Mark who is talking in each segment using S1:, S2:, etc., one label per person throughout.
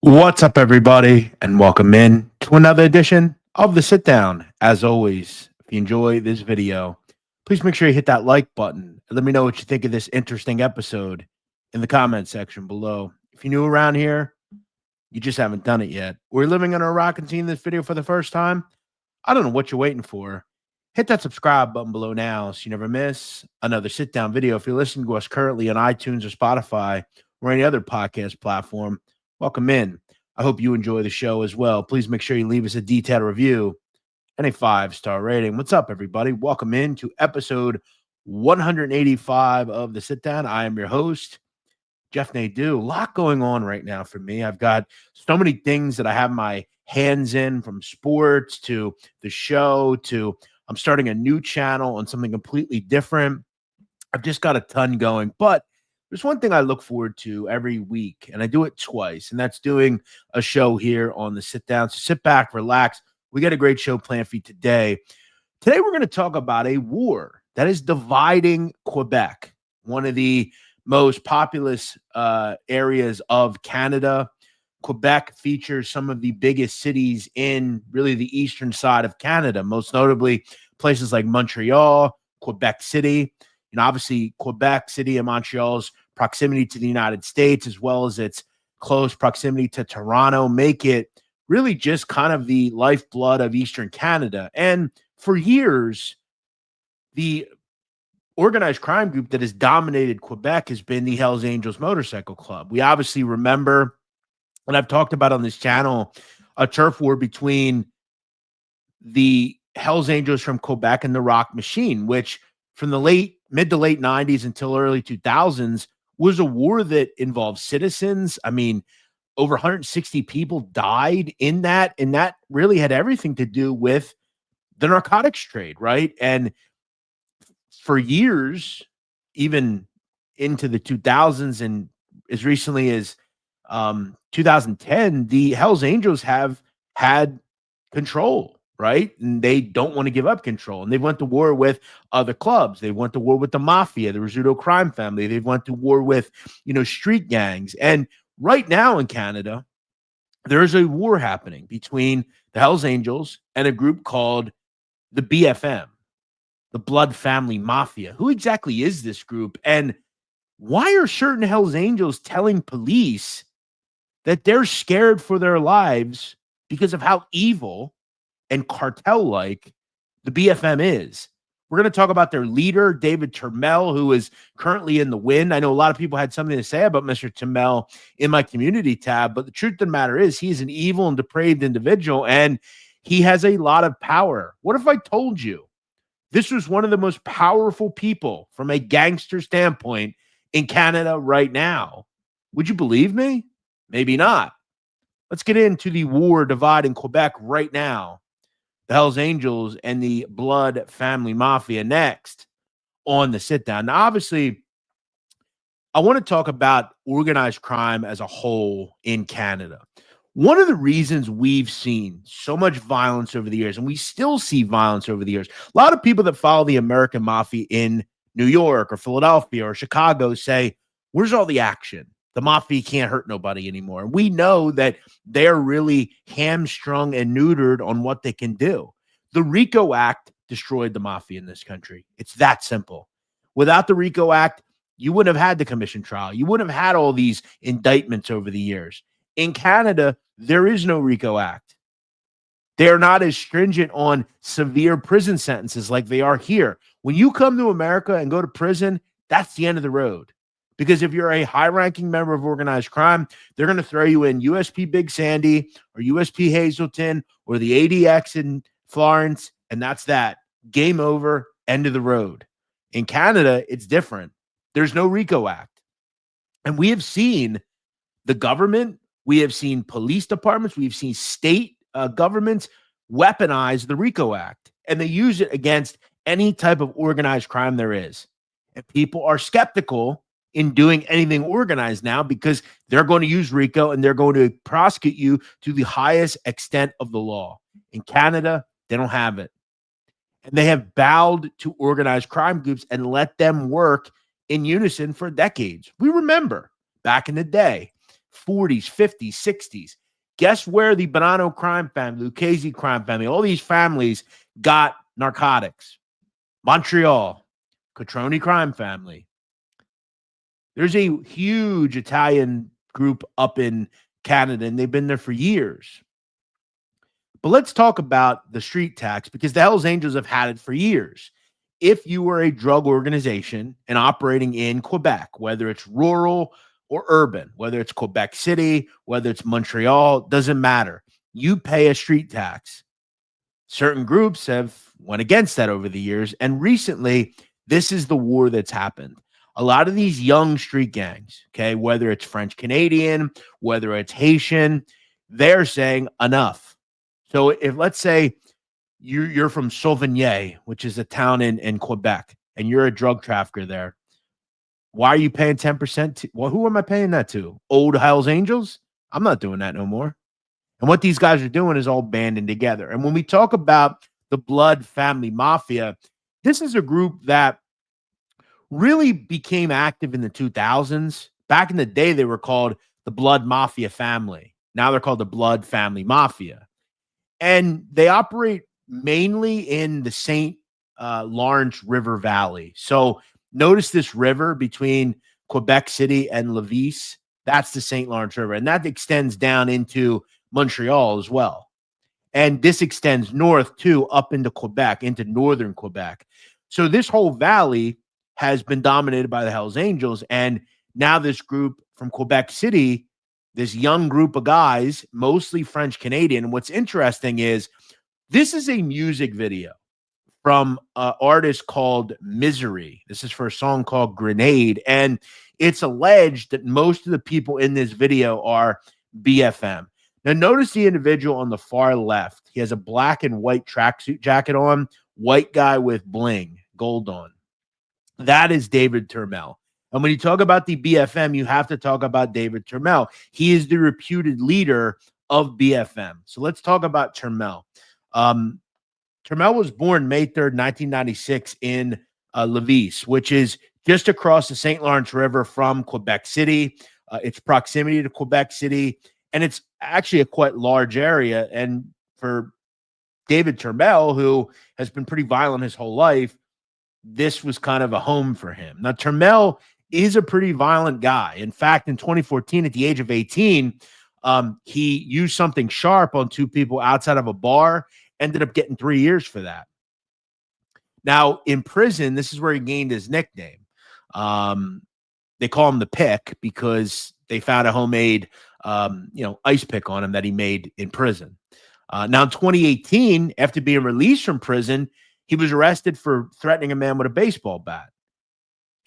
S1: What's up, everybody, and welcome in to another edition of the Sit Down. As always, if you enjoy this video, please make sure you hit that like button and let me know what you think of this interesting episode in the comment section below. If you're new around here, you just haven't done it yet. We're living on a rock and seeing this video for the first time. I don't know what you're waiting for. Hit that subscribe button below now so you never miss another sit down video. If you're listening to us currently on iTunes or Spotify or any other podcast platform, welcome in. I hope you enjoy the show as well. Please make sure you leave us a detailed review and a 5-star rating. What's up, everybody? Welcome in to episode 185 of the Sit Down. I am your host, Jeff Nadu. A lot going on right now for me. I've got so many things that I have my hands in, from sports to the show to I'm starting a new channel on something completely different. I've just got a ton going, but there's one thing I look forward to every week, and I do it twice, and that's doing a show here on the Sit Down. So sit back, relax. We got a great show planned for you today. Today, we're going to talk about a war that is dividing Quebec, one of the most populous areas of Canada. Quebec features some of the biggest cities in really the eastern side of Canada, most notably places like Montreal, Quebec City. Obviously, Quebec City and Montreal's proximity to the United States, as well as its close proximity to Toronto, make it really just kind of the lifeblood of Eastern Canada. And for years, the organized crime group that has dominated Quebec has been the Hells Angels Motorcycle Club. We obviously remember, and I've talked about on this channel, a turf war between the Hells Angels from Quebec and the Rock Machine, which from the mid to late 90s until early 2000s was a war that involved citizens. I mean, over 160 people died in that, and that really had everything to do with the narcotics trade, right? And for years, even into the 2000s and as recently as 2010, the Hells Angels have had control, right? And they don't want to give up control. And they went to war with other clubs. They went to war with the Mafia, the Rizzuto Crime Family. They went to war with, street gangs. And right now in Canada, there is a war happening between the Hells Angels and a group called the BFM, the Blood Family Mafia. Who exactly is this group? And why are certain Hells Angels telling police that they're scared for their lives because of how evil and cartel-like the BFM is? We're going to talk about their leader, David Turmel, who is currently in the wind. I know a lot of people had something to say about Mr. Turmel in my community tab, but the truth of the matter is he's an evil and depraved individual, and he has a lot of power. What if I told you this was one of the most powerful people from a gangster standpoint in Canada right now? Would you believe me? Maybe not. Let's get into the war dividing Quebec right now. The Hells Angels and the Blood Family Mafia next on the Sit Down. Now, obviously, I want to talk about organized crime as a whole in Canada. One of the reasons we've seen so much violence over the years, and we still see violence over the years, a lot of people that follow the American Mafia in New York or Philadelphia or Chicago say, where's all the action? The Mafia can't hurt nobody anymore. And we know that they're really hamstrung and neutered on what they can do. The RICO Act destroyed the Mafia in this country. It's that simple. Without the RICO Act, you wouldn't have had the commission trial. You wouldn't have had all these indictments over the years. In Canada, there is no RICO Act. They're not as stringent on severe prison sentences like they are here. When you come to America and go to prison, that's the end of the road. Because if you're a high-ranking member of organized crime, they're going to throw you in USP Big Sandy or USP Hazleton or the ADX in Florence, and that's that. Game over, end of the road. In Canada, it's different. There's no RICO Act. And we have seen the government, we have seen police departments, we've seen state governments weaponize the RICO Act, and they use it against any type of organized crime there is. And people are skeptical in doing anything organized now because they're going to use RICO and they're going to prosecute you to the highest extent of the law. In Canada, they don't have it. And they have bowed to organized crime groups and let them work in unison for decades. We remember back in the day, 40s, 50s, 60s. Guess where the Bonanno crime family, Lucchese crime family, all these families got narcotics? Montreal, Catroni crime family. There's a huge Italian group up in Canada, and they've been there for years. But let's talk about the street tax, because the Hells Angels have had it for years. If you were a drug organization and operating in Quebec, whether it's rural or urban, whether it's Quebec City, whether it's Montreal, doesn't matter. You pay a street tax. Certain groups have went against that over the years, and recently, this is the war that's happened. A lot of these young street gangs, okay, whether it's French Canadian, whether it's Haitian, they're saying enough. So if, let's say, you're from Sauvigny, which is a town in Quebec, and you're a drug trafficker there, why are you paying 10%? Well, who am I paying that to? Old Hells Angels? I'm not doing that no more. And what these guys are doing is all banding together. And when we talk about the Blood Family Mafia, this is a group that really became active in the 2000s. Back in the day, they were called the Blood Mafia family. Now they're called the Blood Family Mafia. And they operate mainly in the St. Lawrence River Valley. So notice this river between Quebec City and Lévis. That's the St. Lawrence River. And that extends down into Montreal as well. And this extends north too, up into Quebec, into northern Quebec. So this whole valley has been dominated by the Hells Angels. And now this group from Quebec City, this young group of guys, mostly French Canadian. And what's interesting is this is a music video from an artist called Misery. This is for a song called Grenade. And it's alleged that most of the people in this video are BFM. Now, notice the individual on the far left. He has a black and white tracksuit jacket on, white guy with bling, gold on. That is David Turmel. And when you talk about the BFM, you have to talk about David Turmel. He is the reputed leader of BFM. So let's talk about Turmel. Turmel was born May 3rd, 1996 in Lévis, which is just across the St. Lawrence River from Quebec City. Its proximity to Quebec City, and it's actually a quite large area. And for David Turmel, who has been pretty violent his whole life, this was kind of a home for him. Now, Turmel is a pretty violent guy. In fact, in 2014, at the age of 18, he used something sharp on two people outside of a bar, ended up getting 3 years for that. Now, in prison, this is where he gained his nickname. They call him the Pick because they found a homemade, ice pick on him that he made in prison. Now, in 2018, after being released from prison, he was arrested for threatening a man with a baseball bat.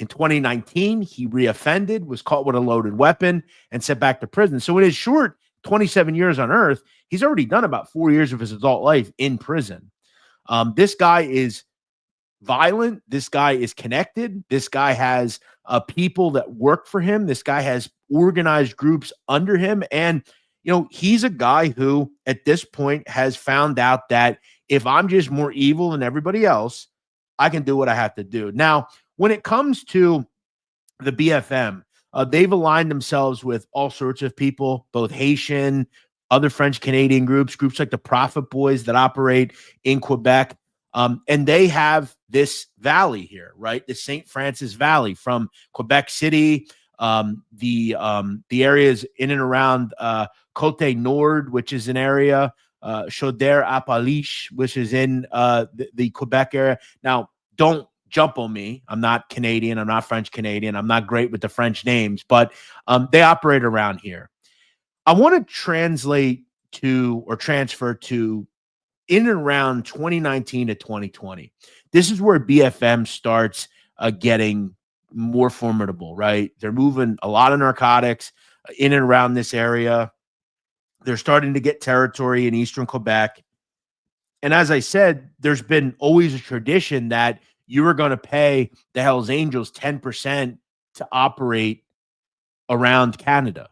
S1: In 2019, he reoffended, was caught with a loaded weapon, and sent back to prison. So in his short 27 years on Earth, he's already done about 4 years of his adult life in prison. This guy is violent. This guy is connected. This guy has people that work for him. This guy has organized groups under him. And, he's a guy who at this point has found out that if I'm just more evil than everybody else, I can do what I have to do. Now, when it comes to the BFM, they've aligned themselves with all sorts of people, both Haitian, other French Canadian groups like the Prophet Boys that operate in Quebec. And they have this valley here, right? The St. Francis Valley from Quebec City, the areas in and around Côte Nord, which is an area, Chaudière-Appalaches, which is in the Quebec area. Now, don't jump on me. I'm not Canadian. I'm not French Canadian. I'm not great with the French names, but they operate around here. I want to translate to or transfer to in and around 2019 to 2020. This is where BFM starts getting more formidable, right? They're moving a lot of narcotics in and around this area. They're starting to get territory in eastern Quebec. And as I said, there's been always a tradition that you were going to pay the Hells Angels 10% to operate around Canada.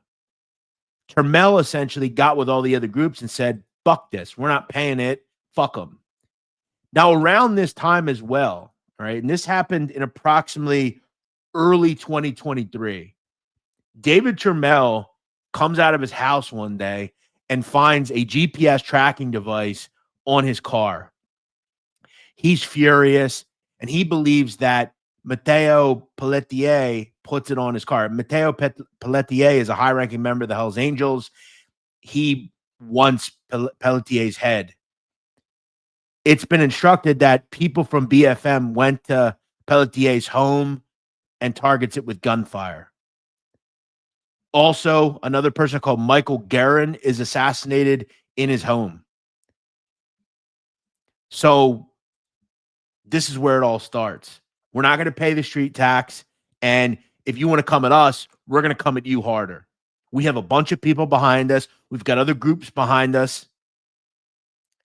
S1: Turmel essentially got with all the other groups and said, fuck this. We're not paying it. Fuck them. Now, around this time as well, right, and this happened in approximately early 2023, David Turmel comes out of his house one day and finds a GPS tracking device on his car. He's furious, and he believes that Matteo Pelletier puts it on his car. Matteo Pelletier is a high-ranking member of the Hells Angels. He wants Pelletier's head. It's been instructed that people from BFM went to Pelletier's home and targets it with gunfire. Also, another person called Michael Guerin is assassinated in his home. So this is where it all starts. We're not going to pay the street tax. And if you want to come at us, we're going to come at you harder. We have a bunch of people behind us. We've got other groups behind us.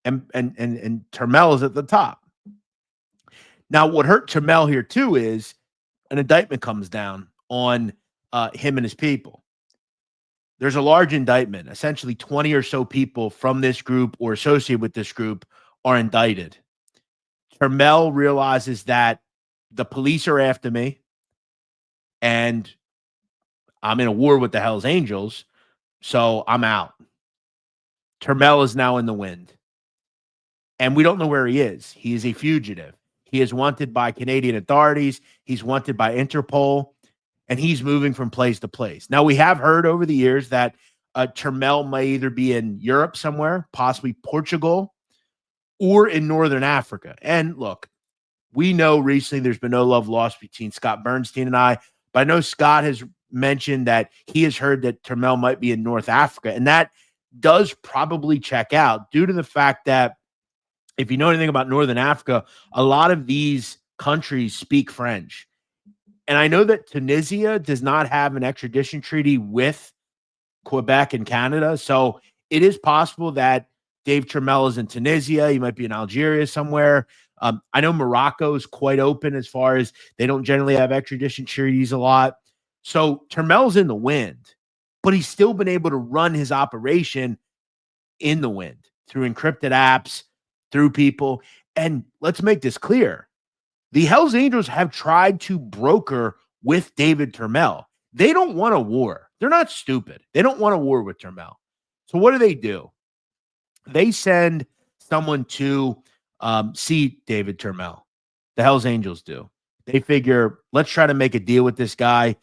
S1: And Turmel is at the top. Now, what hurt Turmel here, too, is an indictment comes down on him and his people. There's a large indictment. Essentially, 20 or so people from this group or associated with this group are indicted. Turmel realizes that the police are after me and I'm in a war with the Hells Angels, so I'm out. Turmel is now in the wind. And we don't know where he is. He is a fugitive. He is wanted by Canadian authorities. He's wanted by Interpol. And he's moving from place to place. Now, we have heard over the years that Turmel may either be in Europe somewhere, possibly Portugal, or in Northern Africa. And look, we know recently there's been no love lost between Scott Bernstein and I, but I know Scott has mentioned that he has heard that Turmel might be in North Africa. And that does probably check out due to the fact that if you know anything about Northern Africa, a lot of these countries speak French. And I know that Tunisia does not have an extradition treaty with Quebec and Canada. So it is possible that Dave Turmel is in Tunisia. He might be in Algeria somewhere. I know Morocco is quite open as far as they don't generally have extradition treaties a lot. So Turmel's in the wind, but he's still been able to run his operation in the wind through encrypted apps, through people. And let's make this clear. The Hells Angels have tried to broker with David Turmel. They don't want a war. They're not stupid. They don't want a war with Turmel. So what do? They send someone to see David Turmel. The Hells Angels do. They figure, let's try to make a deal with this guy.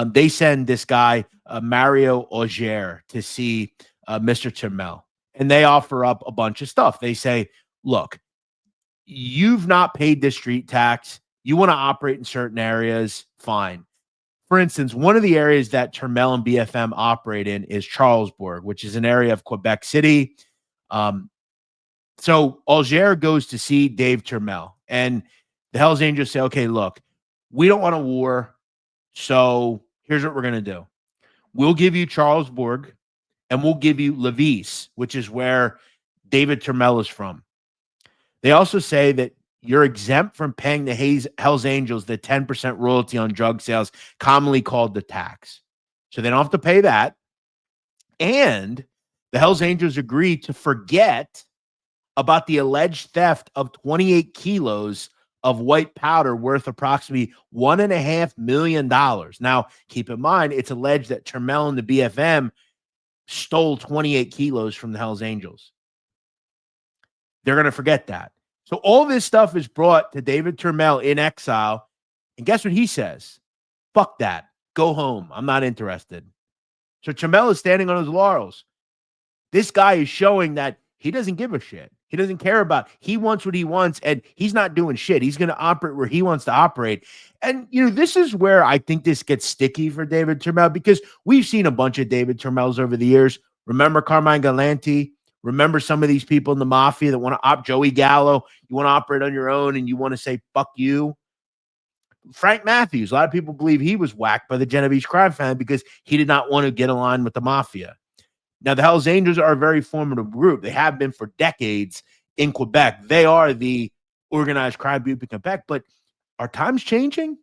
S1: They send this guy, Mario Auger, to see Mr. Turmel. And they offer up a bunch of stuff. They say, look, you've not paid this street tax. You want to operate in certain areas, fine. For instance, one of the areas that Turmel and BFM operate in is Charlesbourg, which is an area of Quebec City. So Auger goes to see Dave Turmel, and the Hells Angels say, okay, look, we don't want a war, so here's what we're going to do. We'll give you Charlesbourg, and we'll give you Lévis, which is where David Turmel is from. They also say that you're exempt from paying the Hells Angels the 10% royalty on drug sales, commonly called the tax. So they don't have to pay that. And the Hells Angels agree to forget about the alleged theft of 28 kilos of white powder worth approximately $1.5 million. Now, keep in mind, it's alleged that Turmel and the BFM stole 28 kilos from the Hells Angels. They're going to forget that. So all this stuff is brought to David Turmel in exile. And guess what he says? Fuck that. Go home. I'm not interested. So Turmel is standing on his laurels. This guy is showing that he doesn't give a shit. He doesn't care about. He wants what he wants, and he's not doing shit. He's going to operate where he wants to operate. And, you know, this is where I think this gets sticky for David Turmel, because we've seen a bunch of David Turmels over the years. Remember Carmine Galanti? Remember some of these people in the mafia that want to opt Joey Gallo? You want to operate on your own and you want to say, fuck you. Frank Matthews, a lot of people believe he was whacked by the Genovese crime family because he did not want to get aligned with the mafia. Now, the Hells Angels are a very formidable group. They have been for decades in Quebec. They are the organized crime group in Quebec. But are times changing?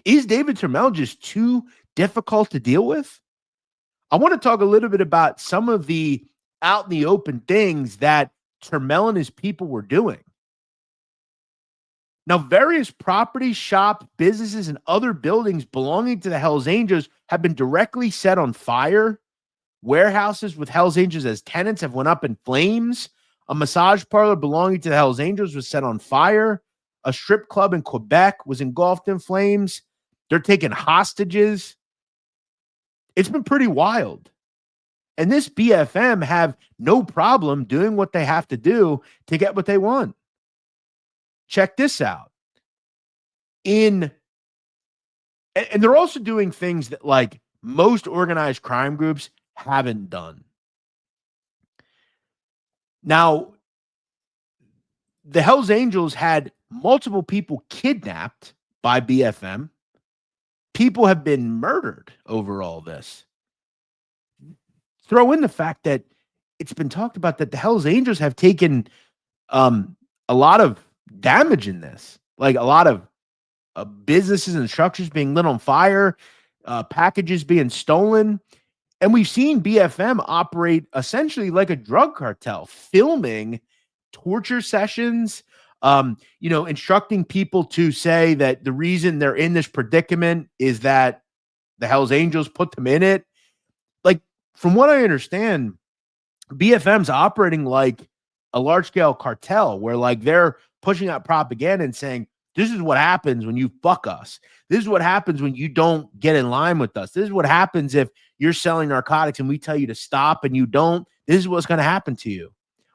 S1: Is David Turmel just too difficult to deal with? I want to talk a little bit about some of the out in the open things that Turmel and his people were doing. Now, various properties, shops, businesses, and other buildings belonging to the Hells Angels have been directly set on fire. Warehouses with Hells Angels as tenants have went up in flames. A massage parlor belonging to the Hells Angels was set on fire. A strip club in Quebec was engulfed in flames. They're taking hostages. It's been pretty wild. And this BFM have no problem doing what they have to do to get what they want. Check this out. And they're also doing things that like most organized crime groups haven't done. Now, the Hells Angels had multiple people kidnapped by BFM. People have been murdered over all this. Throw in the fact that it's been talked about that the Hells Angels have taken a lot of damage in this, like a lot of businesses and structures being lit on fire, packages being stolen. And we've seen BFM operate essentially like a drug cartel, filming torture sessions, instructing people to say that the reason they're in this predicament is that the Hells Angels put them in it. Like, from what I understand, BFM's operating like a large-scale cartel where, like, they're pushing out propaganda and saying, this is what happens when you fuck us. This is what happens when you don't get in line with us. This is what happens if you're selling narcotics and we tell you to stop and you don't. This is what's going to happen to you.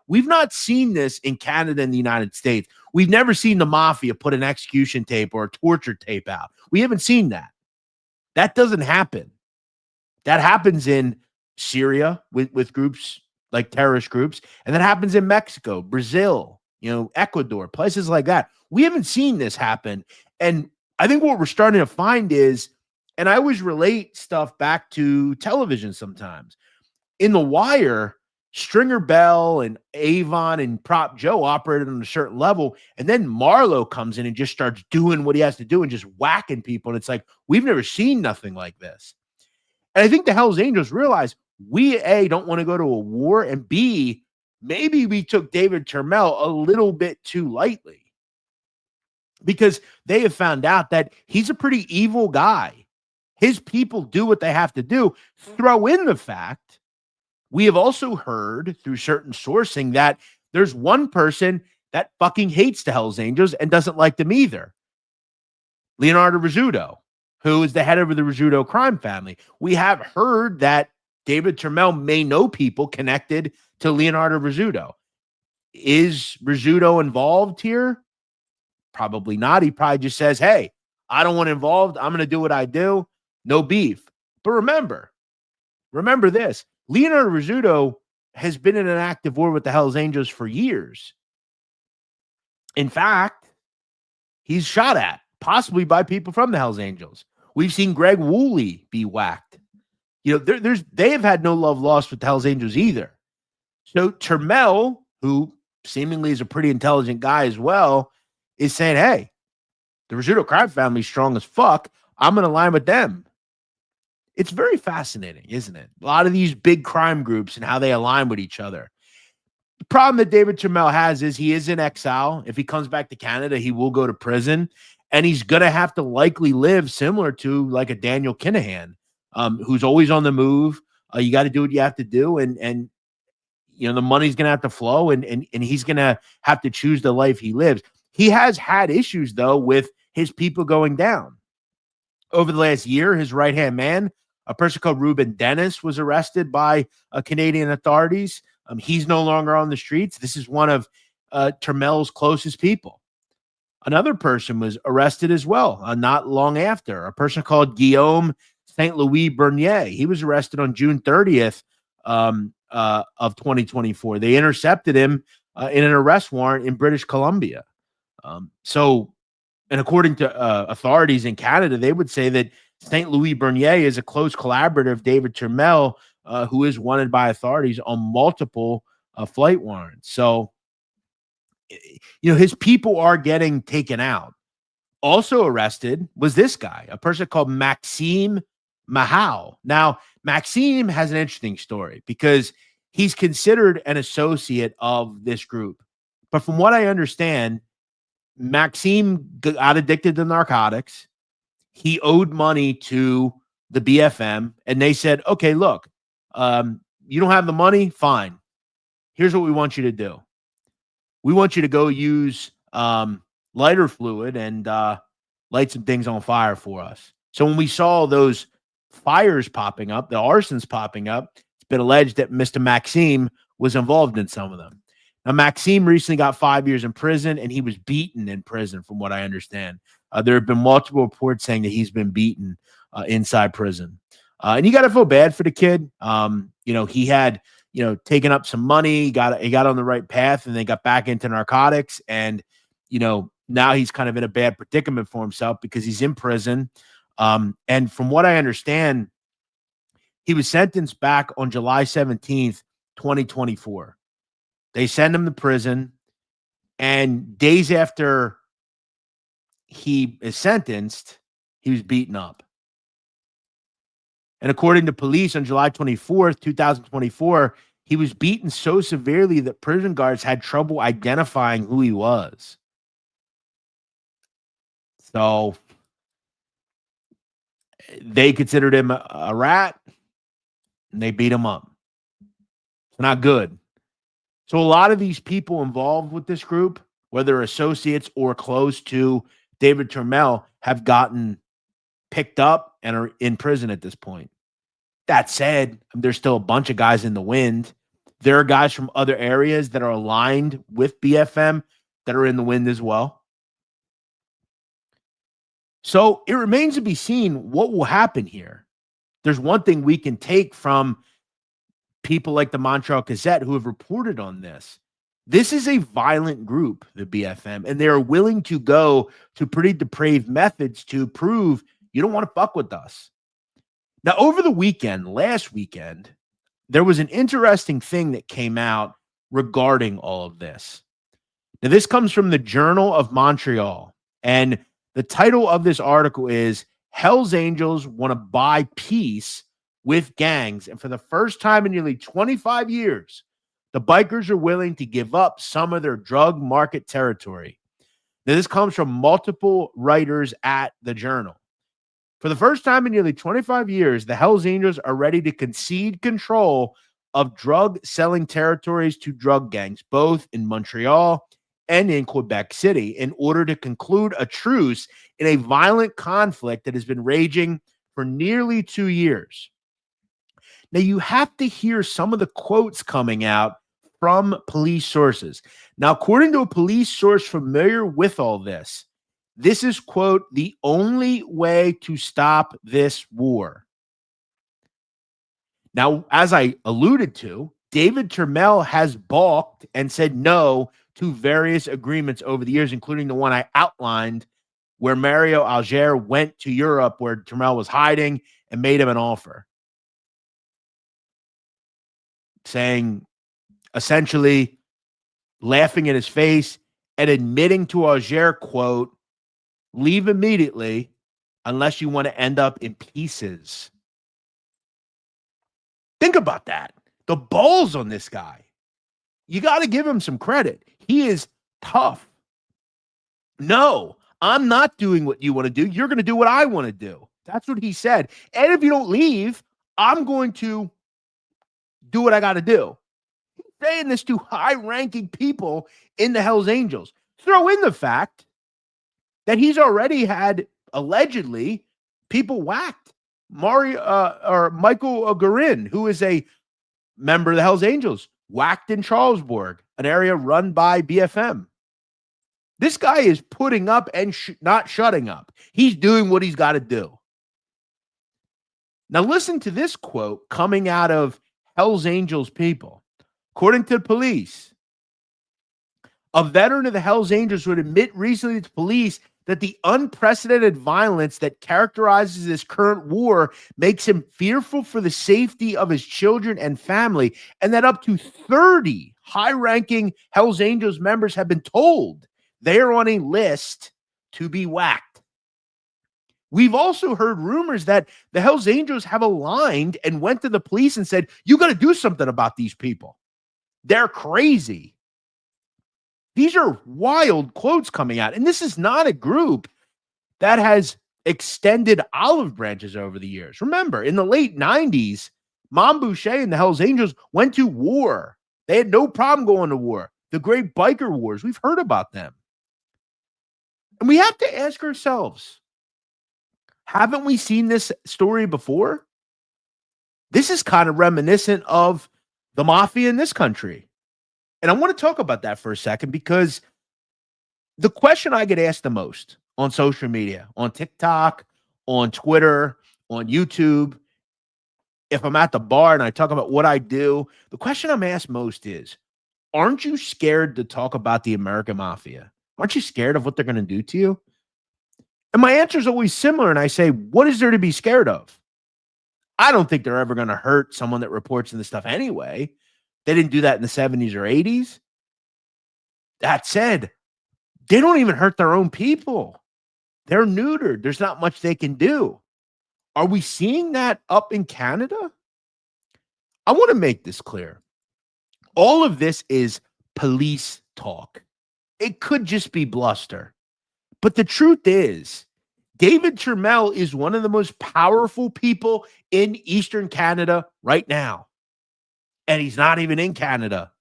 S1: We've not seen this in Canada and the United States. We've never seen the mafia put an execution tape or a torture tape out. We haven't seen that. That doesn't happen. That happens in Syria with groups like terrorist groups, and that happens in Mexico, Brazil, Ecuador, places like that. We haven't seen this happen. And I think what we're starting to find is, and I always relate stuff back to television sometimes. In The Wire, Stringer Bell and Avon and Prop Joe operated on a certain level, and then Marlowe comes in and just starts doing what he has to do and just whacking people. And it's like, we've never seen nothing like this. And I think the Hells Angels realize we, A, don't want to go to a war, and B, maybe we took David Turmel a little bit too lightly because they have found out that he's a pretty evil guy. His people do what they have to do. Throw in the fact, we have also heard through certain sourcing that there's one person that fucking hates the Hells Angels and doesn't like them either. Leonardo Rizzuto, who is the head of the Rizzuto Crime Family. We have heard that David Turmel may know people connected to Leonardo Rizzuto. Is Rizzuto involved here? Probably not. He probably just says, hey, I don't want involved. I'm going to do what I do. No beef. But remember this. Leonardo Rizzuto has been in an active war with the Hells Angels for years. In fact, he's shot at, possibly by people from the Hells Angels. We've seen Greg Woolley be whacked. They have had no love lost with the Hells Angels either. So Turmel, who seemingly is a pretty intelligent guy as well, is saying, hey, the Rizzuto Crime Family is strong as fuck. I'm going to line with them. It's very fascinating, isn't it? A lot of these big crime groups and how they align with each other. The problem that David Turmel has is he is in exile. If he comes back to Canada, he will go to prison, and he's going to have to likely live similar to like a Daniel Kinahan, who's always on the move. You got to do what you have to do, and the money's going to have to flow, and he's going to have to choose the life he lives. He has had issues, though, with his people going down. Over the last year, his right-hand man, a person called Ruben Dennis, was arrested by Canadian authorities. He's no longer on the streets. This is one of Turmel's closest people. Another person was arrested as well, not long after, a person called Guillaume St. Louis Bernier. He was arrested on June 30th of 2024. They intercepted him in an arrest warrant in British Columbia. And according to authorities in Canada, they would say that St. Louis Bernier is a close collaborator of David Turmel, who is wanted by authorities on multiple flight warrants. So, his people are getting taken out. Also arrested was this guy, a person called Maxime Mahal. Now, Maxime has an interesting story because he's considered an associate of this group. But from what I understand, Maxime got addicted to narcotics. He owed money to the BFM, and they said, okay, look, you don't have the money? Fine. Here's what we want you to do. We want you to go use lighter fluid and light some things on fire for us. So when we saw those fires popping up, the arsons popping up, it's been alleged that Mr. Maxime was involved in some of them. Now, Maxime recently got 5 years in prison, and he was beaten in prison, from what I understand. There have been multiple reports saying that he's been beaten inside prison. And you got to feel bad for the kid. He had, taken up some money, he got on the right path, and then got back into narcotics. And, now he's kind of in a bad predicament for himself because he's in prison. And from what I understand, he was sentenced back on July 17th, 2024. They send him to prison, and days after he is sentenced, he was beaten up. And according to police, on July 24th, 2024, he was beaten so severely that prison guards had trouble identifying who he was. So they considered him a rat, and they beat him up. It's not good. So a lot of these people involved with this group, whether associates or close to David Turmel, have gotten picked up and are in prison at this point. That said, there's still a bunch of guys in the wind. There are guys from other areas that are aligned with BFM that are in the wind as well. So it remains to be seen what will happen here. There's one thing we can take from people like the Montreal Gazette who have reported on this. This is a violent group, the BFM, and they are willing to go to pretty depraved methods to prove you don't want to fuck with us. Now, over the weekend, last weekend, there was an interesting thing that came out regarding all of this. Now, this comes from the Journal of Montreal, and the title of this article is Hell's Angels Want to Buy Peace with Gangs, and for the first time in nearly 25 years, the bikers are willing to give up some of their drug market territory. Now, this comes from multiple writers at the Journal. For the first time in nearly 25 years, the Hells Angels are ready to concede control of drug-selling territories to drug gangs, both in Montreal and in Quebec City, in order to conclude a truce in a violent conflict that has been raging for nearly 2 years. Now, you have to hear some of the quotes coming out from police sources. Now, according to a police source familiar with all this is, quote, the only way to stop this war. Now, as I alluded to, David Turmel has balked and said no to various agreements over the years, including the one I outlined where Mario Alger went to Europe where Turmel was hiding and made him an offer, saying, essentially laughing in his face and admitting to Alger, quote, leave immediately unless you want to end up in pieces. Think about that. The balls on this guy. You got to give him some credit. He is tough. No, I'm not doing what you want to do. You're going to do what I want to do. That's what he said. And if you don't leave, I'm going to do what I got to do. He's saying this to high-ranking people in the Hells Angels. Throw in the fact that he's already had, allegedly, people whacked. Michael Guerin, who is a member of the Hells Angels, whacked in Charlesbourg, an area run by BFM. This guy is putting up and not shutting up. He's doing what he's got to do. Now listen to this quote coming out of Hells Angels people. According to the police, a veteran of the Hells Angels would admit recently to police that the unprecedented violence that characterizes this current war makes him fearful for the safety of his children and family, and that up to 30 high-ranking Hells Angels members have been told they are on a list to be whacked. We've also heard rumors that the Hells Angels have aligned and went to the police and said, you got to do something about these people. They're crazy. These are wild quotes coming out. And this is not a group that has extended olive branches over the years. Remember, in the late 90s, Mom Boucher and the Hells Angels went to war. They had no problem going to war. The great biker wars, we've heard about them. And we have to ask ourselves, haven't we seen this story before? This is kind of reminiscent of the mafia in this country. And I want to talk about that for a second, because the question I get asked the most on social media, on TikTok, on Twitter, on YouTube, if I'm at the bar and I talk about what I do, the question I'm asked most is, aren't you scared to talk about the American Mafia? Aren't you scared of what they're going to do to you? And my answer is always similar. And I say, what is there to be scared of? I don't think they're ever going to hurt someone that reports in this stuff anyway. They didn't do that in the 70s or 80s. That said, they don't even hurt their own people. They're neutered. There's not much they can do. Are we seeing that up in Canada? I want to make this clear. All of this is police talk. It could just be bluster. But the truth is, David Turmel is one of the most powerful people in Eastern Canada right now. And he's not even in Canada.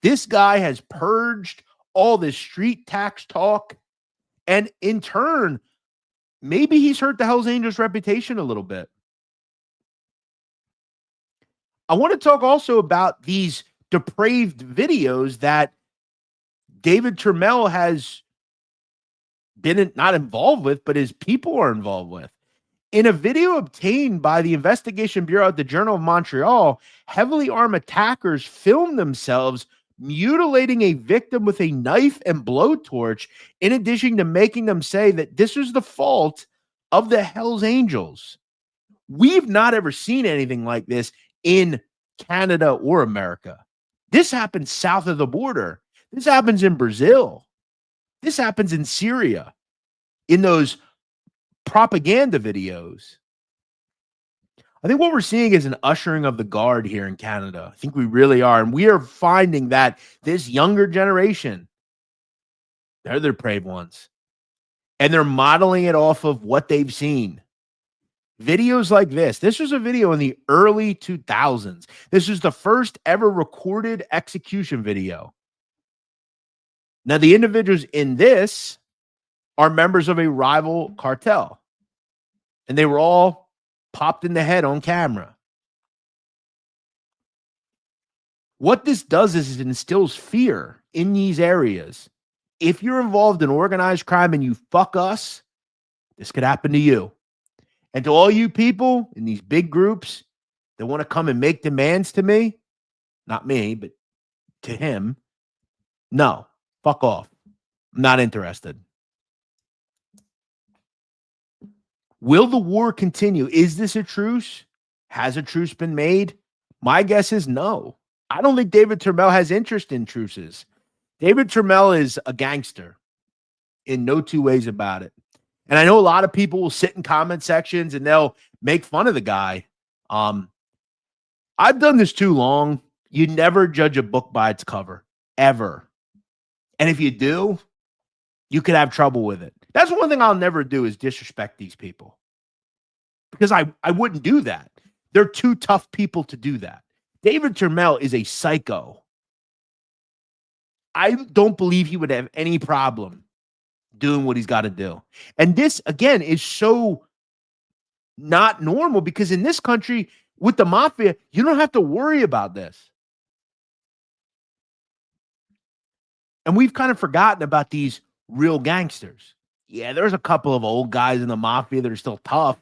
S1: This guy has purged all this street tax talk. And in turn, maybe he's hurt the Hells Angels' reputation a little bit. I want to talk also about these depraved videos that David Turmel has been not involved with, but his people are involved with. In a video obtained by the Investigation Bureau at the Journal of Montreal, heavily armed attackers filmed themselves mutilating a victim with a knife and blowtorch, in addition to making them say that this was the fault of the Hells Angels. We've not ever seen anything like this in Canada or America. This happens south of the border. This happens in Brazil. This happens in Syria, in those propaganda videos. I think what we're seeing is an ushering of the guard here in Canada. I think we really are. And we are finding that this younger generation, they're the depraved ones. And they're modeling it off of what they've seen. Videos like this. This was a video in the early 2000s. This was the first ever recorded execution video. Now, the individuals in this are members of a rival cartel. And they were all popped in the head on camera. What this does is it instills fear in these areas. If you're involved in organized crime and you fuck us, this could happen to you. And to all you people in these big groups that want to come and make demands to me, not me, but to him, no, fuck off. I'm not interested. Will the war continue? Is this a truce? Has a truce been made? My guess is no. I don't think David Turmel has interest in truces. David Turmel is a gangster in no two ways about it. And I know a lot of people will sit in comment sections and they'll make fun of the guy. I've done this too long. You never judge a book by its cover, ever. And if you do, you could have trouble with it. That's one thing I'll never do, is disrespect these people. Because I wouldn't do that. They're too tough people to do that. David Turmel is a psycho. I don't believe he would have any problem doing what he's got to do. And this, again, is so not normal, because in this country, with the mafia, you don't have to worry about this. And we've kind of forgotten about these real gangsters. Yeah, there's a couple of old guys in the mafia that are still tough,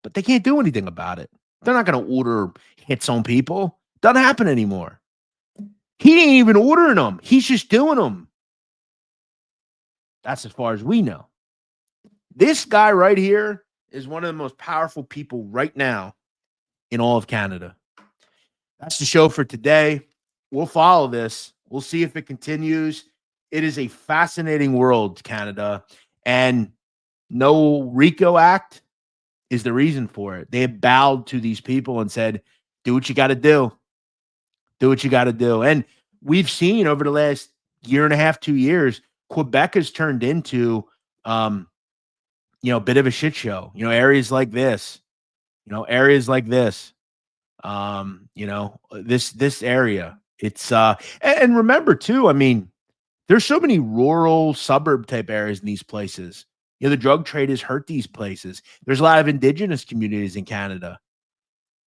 S1: but they can't do anything about it. They're not going to order hits on people. Doesn't happen anymore. He ain't even ordering them. He's just doing them. That's as far as we know. This guy right here is one of the most powerful people right now in all of Canada. That's the show for today. We'll follow this. We'll see if it continues. It is a fascinating world, Canada. And no RICO Act is the reason for it. They have bowed to these people and said, do what you got to do. Do what you got to do. And we've seen over the last year and a half, 2 years, Quebec has turned into, a bit of a shit show. Areas like this, this area. It's and remember too, I mean, there's so many rural suburb type areas in these places. The drug trade has hurt these places. There's a lot of indigenous communities in Canada.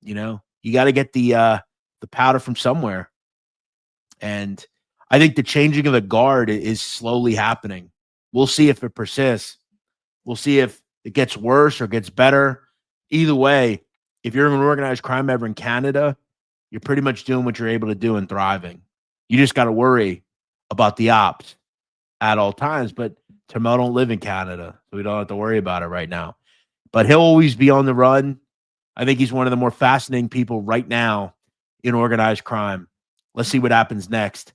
S1: You got to get the powder from somewhere. And I think the changing of the guard is slowly happening. We'll see if it persists. We'll see if it gets worse or gets better. Either way, if you're an organized crime member in Canada, you're pretty much doing what you're able to do and thriving. You just got to worry about the ops at all times. But Turmel don't live in Canada, so we don't have to worry about it right now. But he'll always be on the run. I think he's one of the more fascinating people right now in organized crime. Let's see what happens next.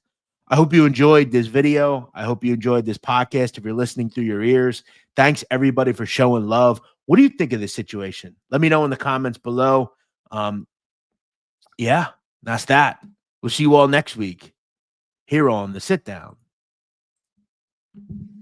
S1: I hope you enjoyed this video. I hope you enjoyed this podcast. If you're listening through your ears, thanks everybody for showing love. What do you think of this situation? Let me know in the comments below. Yeah, that's that. We'll see you all next week here on the Sit Down.